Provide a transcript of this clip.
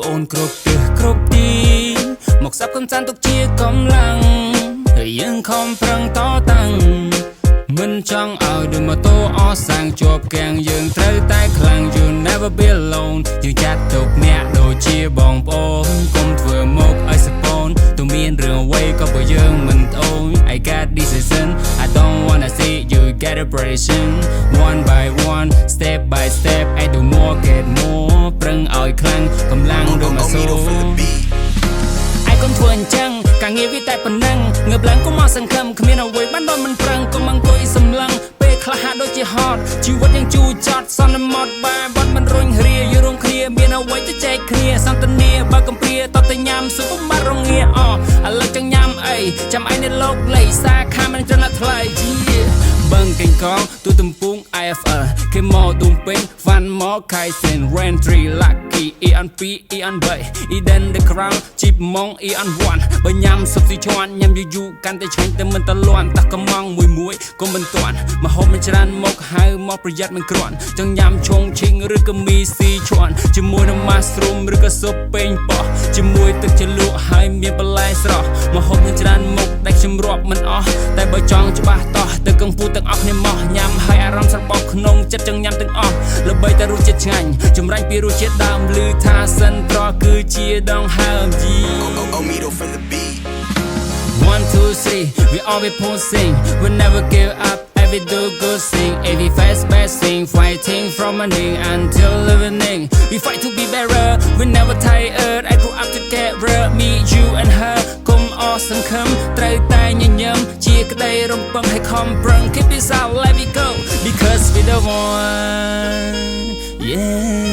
ប្អូនគ្រប់ទិសគ្រប់ទីមកសាប់កំសាន្តទុកជាកម្លាំងហើយយើងខំប្រឹងតតាំងមិនចង់ឲ្យដូចម៉ូតូអស់សាំងជាប់គាំងយើងត្រូវតែខ្លាំង You never be alone យើងចាត់ទុកអ្នកដូចជាបងប្អូនកុំធ្វើមកឲ្យសពូនទោះមានរឿងអ្វីក៏បើយើងមិនត្អូញ I got decision I don't wanna see you get depression one by one step by step I do more get more ប្រឹងឲ្យខ្លាំងកម្លាំងដូចម៉ាស៊ូឯកុំធ្វើអញ្ចឹងការងារវាតែប៉ុណ្ណឹងងើបឡើងកុំមកសង្ឃឹមគ្មានអ្វីបានដល់មិនប្រឹងកុំអង្គុយសម្លឹងពេលខ្លះហាក់ដូចជាហត់ជីវិតយ៉ាងជូរចត់សន្មត់បែបបាត់មិនរុញរាយរួមគ្នាមានអ្វីទៅចែកគ្នាសន្តានាបើកំព្រាតតែញ៉ាំស៊ុបបាត់រងាឥឡូវចង់ញ៉ាំអីចាំឯនេះលោកលេខសាខាមិនត្រឹមថ្លៃជាបឹងកេងកងទូទំពង IFL គេមកឌុំពេញ Van មក Kaizen Rain 3 Lucky EN 2 EN 3 Eden the crown ជីបម៉ង EN 1បើញ៉ាំស៊ុបស៊ីឈាន់ញ៉ាំយូរកាន់តែឆ្ងាញ់តែមិនតលាន់តាស់កំងមួយក៏មិនទាន់មកហូបមិនច្រើនមកហៅមកប្រយ័ត្នមិនគ្រាន់ចង់ញ៉ាំឈងឈីងឬក៏មីស៊ីឈាន់ជាមួយនឹង mushroom ឬក៏ស៊ុបពេញប៉ោះជាមួយទឹកជ្រលក់ហើយមានបន្លែស្រស់មកហូបមិនច្រើនមុខតែខ្ញុំរាប់មិនអស់តែបើចង់ច្បាស់តោះទៅកំពូទាំងអស់គ្នាមកញ៉ាំហើយអារម្មណ៍ស្របោះក្នុងចិត្តចង់ញ៉ាំទាំងអស់ល្បីតែរសជាតិឆ្ងាញ់ចម្រាញ់ពីរសជាតិដើមឮថាសិនត្រគឺជាដងហើមជី Omido from the beat 1 2 3 we always posing we never give up every do good thing every fast best thing fighting from morning until evening we fight to be better we never tired I grew up together me you and her កុំអស់សង្ឃឹមត្រូវតែញញឹមជាក្តីរំពឹងឲ្យខំប្រឹង keep it out let me go because we the one yeah